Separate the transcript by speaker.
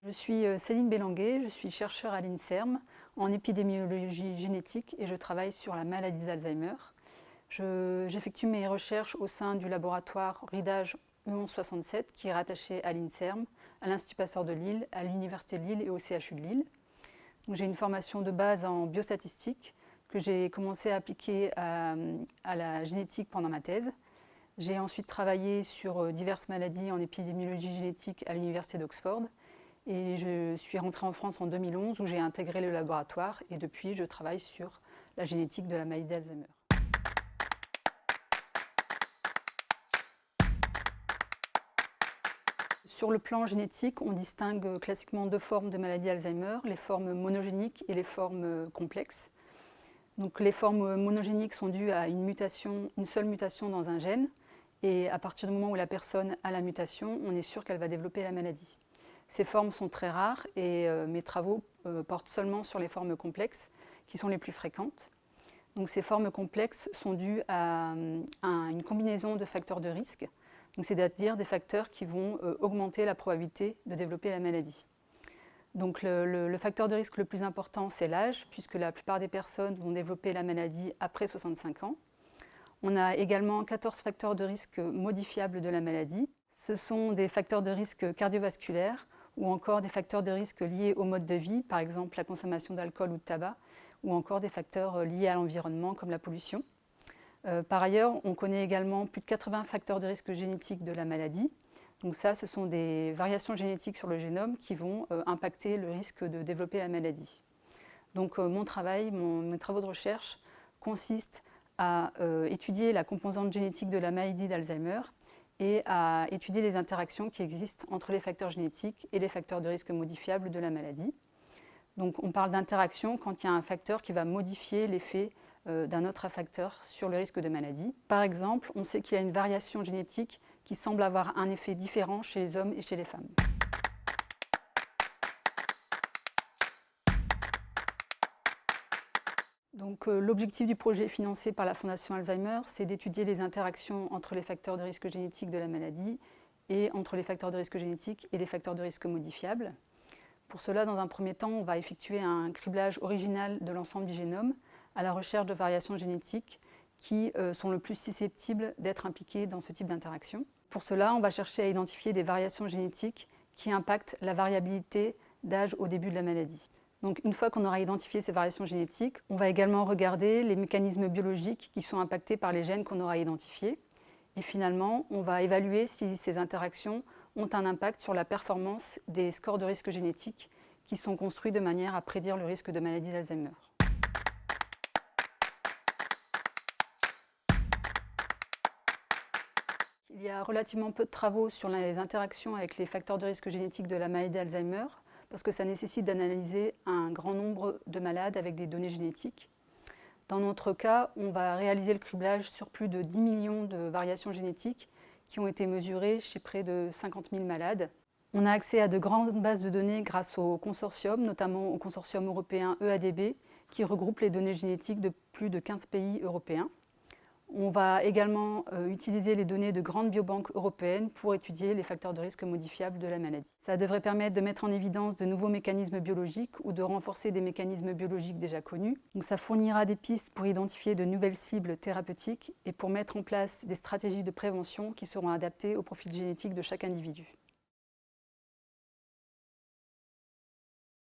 Speaker 1: Je suis Céline Bélanguet, je suis chercheure à l'INSERM en épidémiologie génétique et je travaille sur la maladie d'Alzheimer. J'effectue mes recherches au sein du laboratoire RIDAGE U1167 qui est rattaché à l'INSERM, à l'Institut Pasteur de Lille, à l'Université de Lille et au CHU de Lille. J'ai une formation de base en biostatistique que j'ai commencé à appliquer à la génétique pendant ma thèse. J'ai ensuite travaillé sur diverses maladies en épidémiologie génétique à l'Université d'Oxford. Et je suis rentrée en France en 2011 où j'ai intégré le laboratoire et depuis je travaille sur la génétique de la maladie d'Alzheimer. Sur le plan génétique, on distingue classiquement deux formes de maladie Alzheimer, les formes monogéniques et les formes complexes. Donc, les formes monogéniques sont dues à une seule mutation dans un gène et à partir du moment où la personne a la mutation, on est sûr qu'elle va développer la maladie. Ces formes sont très rares et mes travaux portent seulement sur les formes complexes qui sont les plus fréquentes. Donc, ces formes complexes sont dues à une combinaison de facteurs de risque, c'est-à-dire des facteurs qui vont augmenter la probabilité de développer la maladie. Donc, le facteur de risque le plus important, c'est l'âge, puisque la plupart des personnes vont développer la maladie après 65 ans. On a également 14 facteurs de risque modifiables de la maladie. Ce sont des facteurs de risque cardiovasculaires ou encore des facteurs de risque liés au mode de vie, par exemple la consommation d'alcool ou de tabac, ou encore des facteurs liés à l'environnement comme la pollution. Par ailleurs, on connaît également plus de 80 facteurs de risque génétiques de la maladie. Donc ça, ce sont des variations génétiques sur le génome qui vont impacter le risque de développer la maladie. Donc mon travail, mes travaux de recherche consistent à étudier la composante génétique de la maladie d'Alzheimer et à étudier les interactions qui existent entre les facteurs génétiques et les facteurs de risque modifiables de la maladie. Donc on parle d'interaction quand il y a un facteur qui va modifier l'effet d'un autre facteur sur le risque de maladie. Par exemple, on sait qu'il y a une variation génétique qui semble avoir un effet différent chez les hommes et chez les femmes. Donc, l'objectif du projet financé par la Fondation Alzheimer, c'est d'étudier les interactions entre les facteurs de risque génétique de la maladie et entre les facteurs de risque génétique et les facteurs de risque modifiables. Pour cela, dans un premier temps, on va effectuer un criblage original de l'ensemble du génome à la recherche de variations génétiques qui sont le plus susceptibles d'être impliquées dans ce type d'interaction. Pour cela, on va chercher à identifier des variations génétiques qui impactent la variabilité d'âge au début de la maladie. Donc, une fois qu'on aura identifié ces variations génétiques, on va également regarder les mécanismes biologiques qui sont impactés par les gènes qu'on aura identifiés. Et finalement, on va évaluer si ces interactions ont un impact sur la performance des scores de risque génétique qui sont construits de manière à prédire le risque de maladie d'Alzheimer. Il y a relativement peu de travaux sur les interactions avec les facteurs de risque génétique de la maladie d'Alzheimer parce que ça nécessite d'analyser un grand nombre de malades avec des données génétiques. Dans notre cas, on va réaliser le criblage sur plus de 10 millions de variations génétiques qui ont été mesurées chez près de 50 000 malades. On a accès à de grandes bases de données grâce au consortium, notamment au consortium européen EADB, qui regroupe les données génétiques de plus de 15 pays européens. On va également utiliser les données de grandes biobanques européennes pour étudier les facteurs de risque modifiables de la maladie. Ça devrait permettre de mettre en évidence de nouveaux mécanismes biologiques ou de renforcer des mécanismes biologiques déjà connus. Donc ça fournira des pistes pour identifier de nouvelles cibles thérapeutiques et pour mettre en place des stratégies de prévention qui seront adaptées au profil génétique de chaque individu.